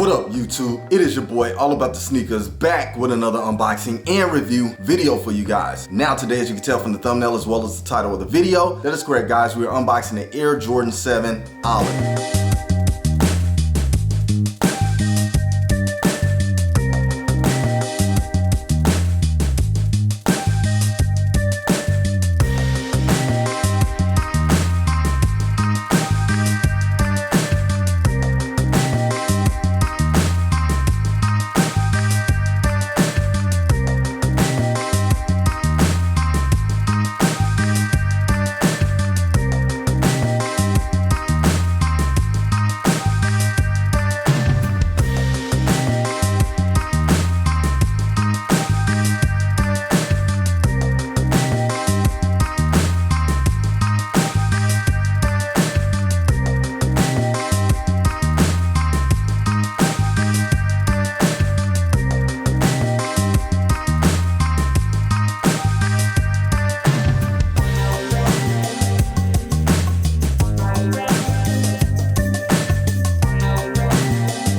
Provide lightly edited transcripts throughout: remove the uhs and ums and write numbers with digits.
What up, YouTube? It is your boy, All About The Sneakerz, back with another unboxing and review video for you guys. Now today, as you can tell from the thumbnail as well as the title of the video, that is correct, guys, we are unboxing the Air Jordan 7 Olive.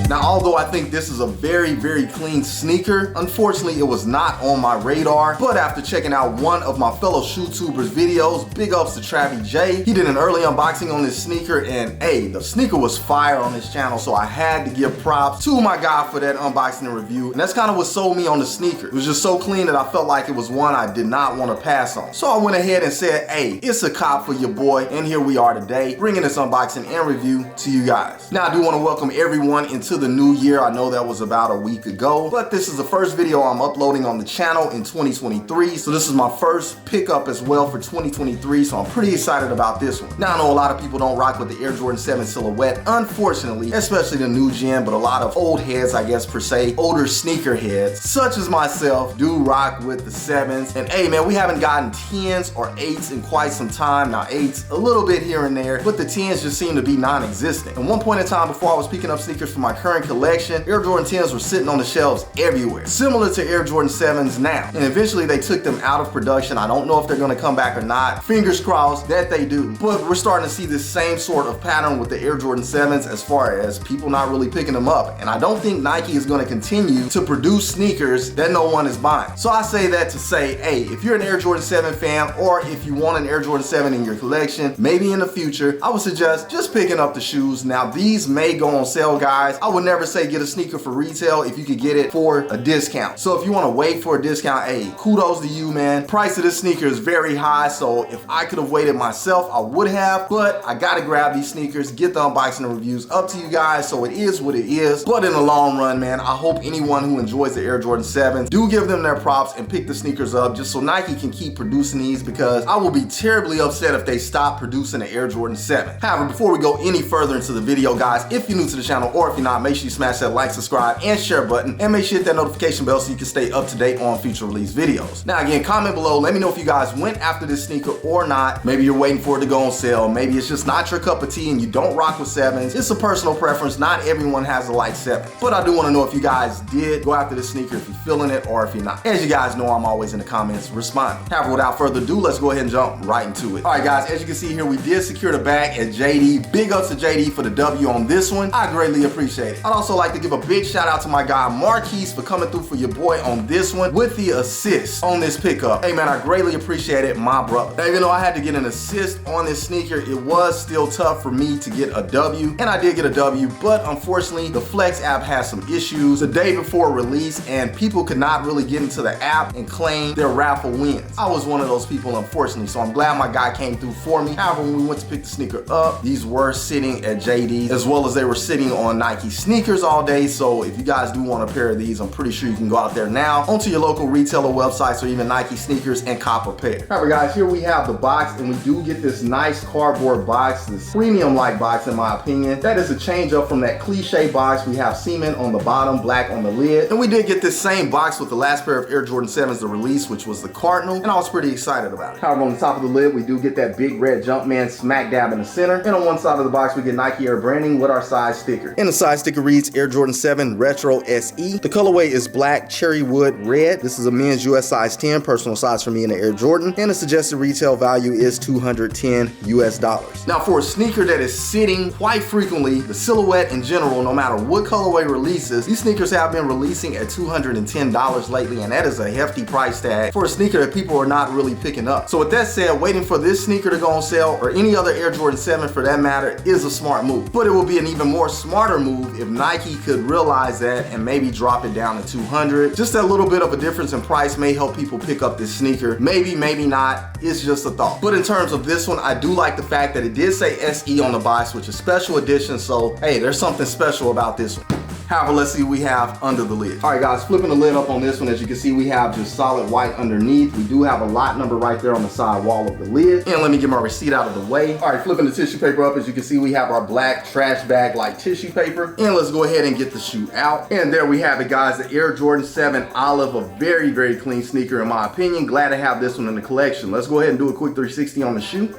Now, although I think this is a very, very clean sneaker, unfortunately it was not on my radar. But after checking out one of my fellow shoe-tubers videos, big ups to Travi J, he did an early unboxing on this sneaker, and hey, the sneaker was fire on his channel, so I had to give props to my guy for that unboxing and review. And that's kind of what sold me on the sneaker. It was just so clean that I felt like it was one I did not want to pass on. So I went ahead and said, hey, it's a cop for your boy, and here we are today, bringing this unboxing and review to you guys. Now, I do want to welcome everyone into the new year. I know that was about a week ago, but this is the first video I'm uploading on the channel in 2023. So this is my first pickup as well for 2023. So I'm pretty excited about this one. Now, I know a lot of people don't rock with the Air Jordan 7 silhouette, unfortunately, especially the new gen, but a lot of old heads, I guess per se, older sneaker heads, such as myself, do rock with the 7s. And hey man, we haven't gotten 10s or 8s in quite some time. Now 8s a little bit here and there, but the 10s just seem to be non-existent. At one point in time before I was picking up sneakers for my current collection, Air Jordan 10s were sitting on the shelves everywhere, similar to Air Jordan 7s now. And eventually they took them out of production. I don't know if they're gonna come back or not. Fingers crossed that they do. But we're starting to see this same sort of pattern with the Air Jordan 7s as far as people not really picking them up. And I don't think Nike is gonna continue to produce sneakers that no one is buying. So I say that to say, hey, if you're an Air Jordan 7 fan, or if you want an Air Jordan 7 in your collection, maybe in the future, I would suggest just picking up the shoes. Now these may go on sale, guys. I would never say get a sneaker for retail if you could get it for a discount. So if you want to wait for a discount, hey, kudos to you, man. Price of this sneaker is very high, so if I could have waited myself, I would have, but I gotta grab these sneakers, get the unboxing and reviews up to you guys, so it is what it is. But in the long run, man, I hope anyone who enjoys the Air Jordan 7s do give them their props and pick the sneakers up just so Nike can keep producing these, because I will be terribly upset if they stop producing the Air Jordan 7. However, before we go any further into the video, guys, if you're new to the channel or if you're not, make sure you smash that like, subscribe, and share button, and make sure you hit that notification bell so you can stay up to date on future release videos. Now again, comment below, let me know if you guys went after this sneaker or not. Maybe you're waiting for it to go on sale, maybe it's just not your cup of tea and you don't rock with 7s. It's a personal preference, not everyone has a like 7. But I do want to know if you guys did go after this sneaker, if you're feeling it or if you're not. As you guys know, I'm always in the comments responding. However, without further ado, let's go ahead and jump right into it. Alright guys, as you can see here, we did secure the bag at JD. Big ups to JD for the W on this one. I greatly appreciate it. I'd also like to give a big shout out to my guy Marquise for coming through for your boy on this one with the assist on this pickup. Hey man, I greatly appreciate it, my brother. Now, even though I had to get an assist on this sneaker, it was still tough for me to get a W, and I did get a W, but unfortunately the Flex app has some issues the day before release, and people could not really get into the app and claim their raffle wins. I was one of those people, unfortunately, so I'm glad my guy came through for me. However, when we went to pick the sneaker up, these were sitting at JD, as well as they were sitting on Nike sneakers all day. So if you guys do want a pair of these, I'm pretty sure you can go out there now onto your local retailer websites or even Nike sneakers and cop a pair. All right guys, here we have the box, and we do get this nice cardboard box, this premium-like box in my opinion. That is a change up from that cliche box. We have cement on the bottom, black on the lid. And we did get this same box with the last pair of Air Jordan 7s to release, which was the Cardinal, and I was pretty excited about it. However, on the top of the lid, we do get that big red Jumpman smack dab in the center. And on one side of the box, we get Nike Air branding with our size sticker. And the size sticker reads, reads Air Jordan 7 Retro SE. The colorway is black cherry wood red. This is a men's US size 10, personal size for me in the Air Jordan, and the suggested retail value is $210 US. Now for a sneaker that is sitting quite frequently, the silhouette in general, no matter what colorway releases, these sneakers have been releasing at $210 lately, and that is a hefty price tag for a sneaker that people are not really picking up. So with that said, waiting for this sneaker to go on sale, or any other Air Jordan 7 for that matter, is a smart move. But it would be an even more smarter move if Nike could realize that and maybe drop it down to $200. Just that little bit of a difference in price may help people pick up this sneaker. Maybe, maybe not. It's just a thought. But in terms of this one, I do like the fact that it did say SE on the box, which is special edition. So hey, there's something special about this one. However, let's see what we have under the lid. All right, guys, flipping the lid up on this one, as you can see, we have just solid white underneath. We do have a lot number right there on the side wall of the lid. And let me get my receipt out of the way. All right, flipping the tissue paper up, as you can see, we have our black trash bag like tissue paper. And let's go ahead and get the shoe out. And there we have it, guys, the Air Jordan 7 Olive, a very, very clean sneaker in my opinion. Glad to have this one in the collection. Let's go ahead and do a quick 360 on the shoe.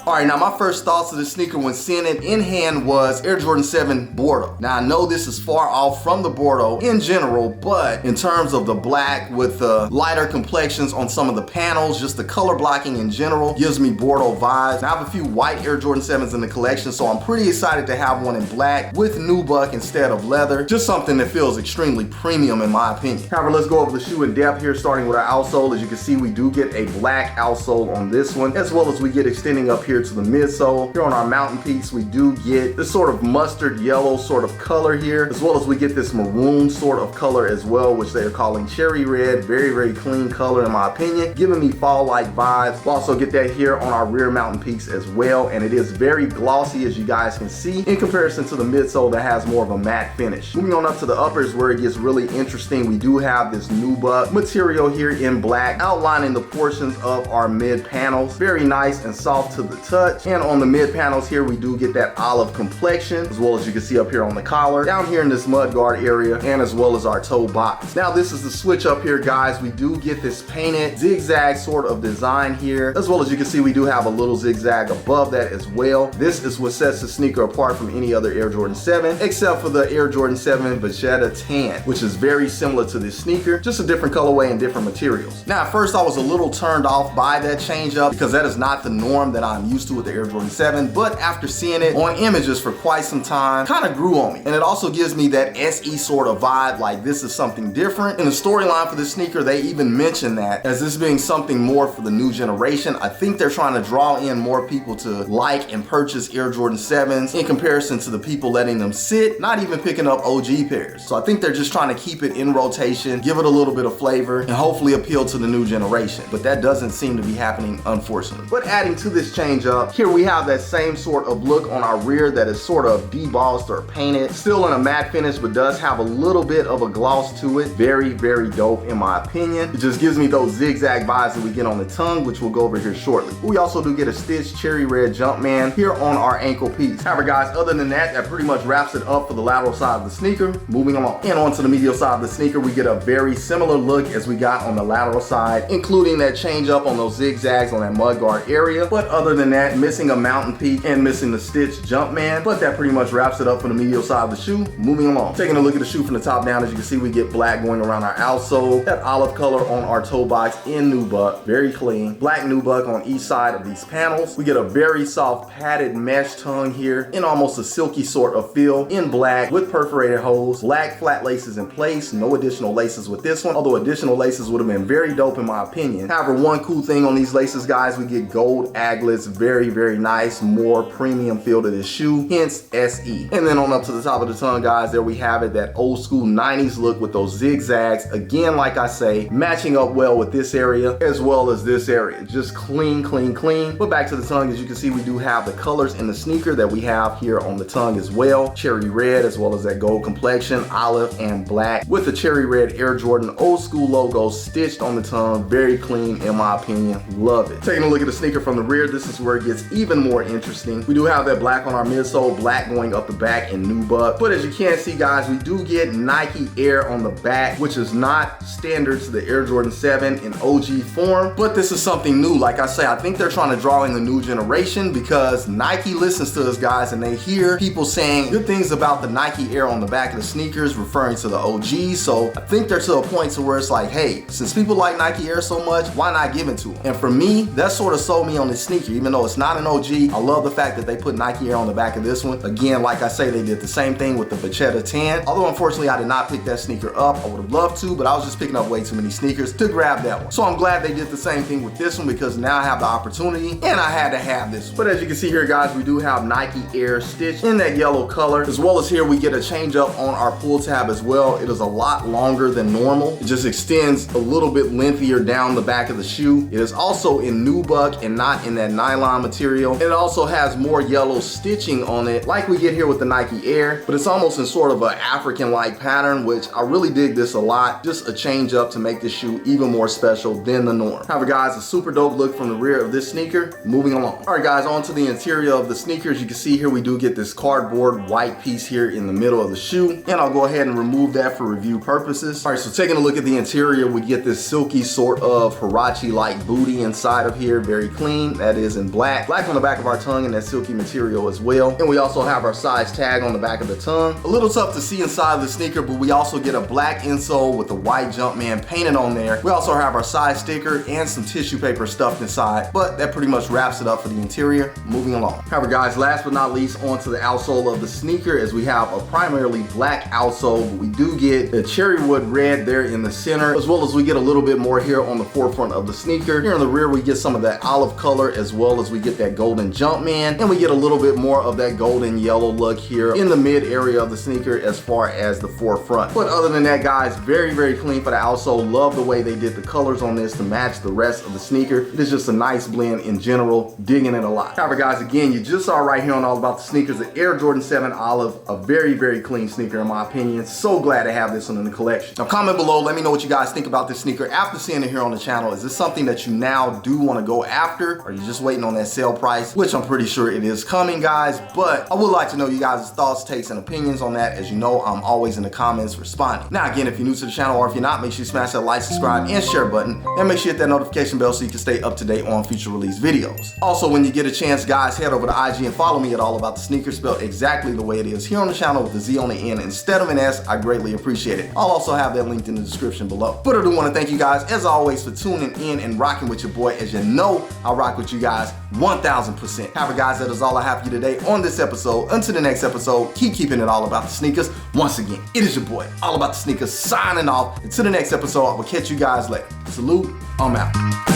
All right, now my first thoughts of the sneaker when seeing it in hand was Air Jordan 7 Bordeaux. Now I know this is far off from the Bordeaux in general, but in terms of the black with the lighter complexions on some of the panels, just the color blocking in general gives me Bordeaux vibes. Now I have a few white Air Jordan 7s in the collection, so I'm pretty excited to have one in black with nubuck instead of leather. Just something that feels extremely premium in my opinion. However, let's go over the shoe in depth here, starting with our outsole. As you can see, we do get a black outsole on this one, as well as we get extending up here to the midsole. Here on our mountain piece, we do get this sort of mustard yellow sort of color here, as well as we get this maroon sort of color as well, which they are calling cherry red. Very, very clean color in my opinion, giving me fall-like vibes. We'll also get that here on our rear mountain piece as well, and it is very glossy, as you guys can see, in comparison to the midsole that has more of a matte finish. Moving on up to the uppers, where it gets really interesting, we do have this nubuck material here in black, outlining the portions of our mid panels. Very nice and soft to the touch. And on the mid panels here, we do get that olive complexion, as well as you can see up here on the collar, down here in this mud guard area, and as well as our toe box. Now this is the switch up here, guys. We do get this painted zigzag sort of design here, as well as you can see we do have a little zigzag above that as well. This is what sets the sneaker apart from any other Air Jordan 7, except for the Air Jordan 7 Vegeta Tan, which is very similar to this sneaker, just a different colorway and different materials. Now at first I was a little turned off by that change up, because that is not the norm that I'm used to with the Air Jordan 7, but after seeing it on images for quite some time, kind of grew on me. And it also gives me that SE sort of vibe, like this is something different. In the storyline for the sneaker, they even mention that as this being something more for the new generation. I think they're trying to draw in more people to like and purchase Air Jordan 7s in comparison to the people letting them sit, not even picking up OG pairs. So I think they're just trying to keep it in rotation, give it a little bit of flavor, and hopefully appeal to the new generation. But that doesn't seem to be happening, unfortunately. But adding to this change up, here we have that same sort of look on our rear that is sort of debossed or painted, still in a matte finish, but does have a little bit of a gloss to it. Very, very dope in my opinion. It just gives me those zigzag vibes that we get on the tongue, which we'll go over here shortly. We also do get a stitched cherry red Jumpman here on our ankle piece. However, guys, other than that, that pretty much wraps it up for the lateral side of the sneaker. Moving along. And onto the medial side of the sneaker, we get a very similar look as we got on the lateral side, including that change up on those zigzags on that mudguard area. But other than that, missing a mountain peak and missing the stitched Jumpman, but that pretty much wraps it up for the medial side of the shoe. Moving along. Taking a look at the shoe from the top down, as you can see, we get black going around our outsole, that olive color on our toe box in nubuck, very clean. Black nubuck on each side of these panels. We get a very soft padded mesh tongue here in almost a silky sort of feel in black with perforated holes, black flat laces in place, no additional laces with this one, although additional laces would have been very dope in my opinion. However, one cool thing on these laces, guys, we get gold aglets, very, very nice, more premium feel to this shoe, hence SE. And then on up to the top of the tongue, guys, there we have it, that old school 90s look with those zigzags. Again, like I say, matching up well with this area as well as this area. Just clean, clean, clean. But back to the tongue, as you can see, we do have the colors in the sneaker that we have here on the tongue as well. Cherry red, as well as that gold complexion, olive and black with the cherry red Air Jordan old school logo stitched on the tongue. Very clean in my opinion. Love it. Taking a look at the sneaker from the rear, this is where where it gets even more interesting. We do have that black on our midsole, black going up the back in nubuck. But as you can see, guys, we do get Nike Air on the back, which is not standard to the Air Jordan 7 in OG form. But this is something new. Like I say, I think they're trying to draw in the new generation because Nike listens to us, guys, and they hear people saying good things about the Nike Air on the back of the sneakers, referring to the OG. So I think they're to a point to where it's like, hey, since people like Nike Air so much, why not give it to them? And for me, that sort of sold me on this sneaker. Even though it's not an OG, I love the fact that they put Nike Air on the back of this one. Again, like I say, they did the same thing with the Vachetta Tan. Although unfortunately I did not pick that sneaker up. I would have loved to, but I was just picking up way too many sneakers to grab that one. So I'm glad they did the same thing with this one because now I have the opportunity and I had to have this one. But as you can see here, guys, we do have Nike Air stitched in that yellow color. As well as here we get a change up on our pull tab as well. It is a lot longer than normal. It just extends a little bit lengthier down the back of the shoe. It is also in nubuck and not in that nylon material. It also has more yellow stitching on it like we get here with the Nike Air, but it's almost in sort of an African-like pattern, which I really dig this a lot. Just a change up to make this shoe even more special than the norm. However, guys, a super dope look from the rear of this sneaker. Moving along. All right, guys, on to the interior of the sneakers. You can see here we do get this cardboard white piece here in the middle of the shoe, and I'll go ahead and remove that for review purposes. All right, so taking a look at the interior, we get this silky sort of Huarache-like booty inside of here, very clean. That is in black. Black on the back of our tongue and that silky material as well. And we also have our size tag on the back of the tongue. A little tough to see inside the sneaker, but we also get a black insole with the white Jumpman painted on there. We also have our size sticker and some tissue paper stuffed inside, but that pretty much wraps it up for the interior. Moving along. However, guys, last but not least, onto the outsole of the sneaker, as we have a primarily black outsole, but we do get the cherry wood red there in the center, as well as we get a little bit more here on the forefront of the sneaker. Here in the rear, we get some of that olive color, as well as we get that golden Jumpman, and we get a little bit more of that golden yellow look here in the mid area of the sneaker as far as the forefront. But other than that, guys, very, very clean for the outsole. Love the way they did the colors on this to match the rest of the sneaker. It is just a nice blend in general. Digging it a lot. However, guys, again, you just saw right here on All About the Sneakers, the Air Jordan 7 Olive, a very, very clean sneaker in my opinion. So glad to have this one in the collection. Now comment below, let me know what you guys think about this sneaker after seeing it here on the channel. Is this something that you now do want to go after? Or are you just waiting on that sale price, which I'm pretty sure it is coming, guys? But I would like to know you guys' thoughts, takes, and opinions on that. As you know, I'm always in the comments responding. Now again, if you're new to the channel or if you're not, make sure you smash that like, subscribe, and share button, and make sure you hit that notification bell so you can stay up to date on future release videos. Also, when you get a chance, guys, head over to IG and follow me at All About the Sneakers, spelled exactly the way it is here on the channel with the Z on the end instead of an S. I greatly appreciate it. I'll also have that linked in the description below. But I do want to thank you guys, as always, for tuning in and rocking with your boy. As you know, I rock with you guys 1000%. However, guys, that is all I have for you today on this episode. Until the next episode, keep keeping it all about the sneakers. Once again, it is your boy, All About the Sneakers, signing off. Until the next episode, I will catch you guys later. Salute, I'm out.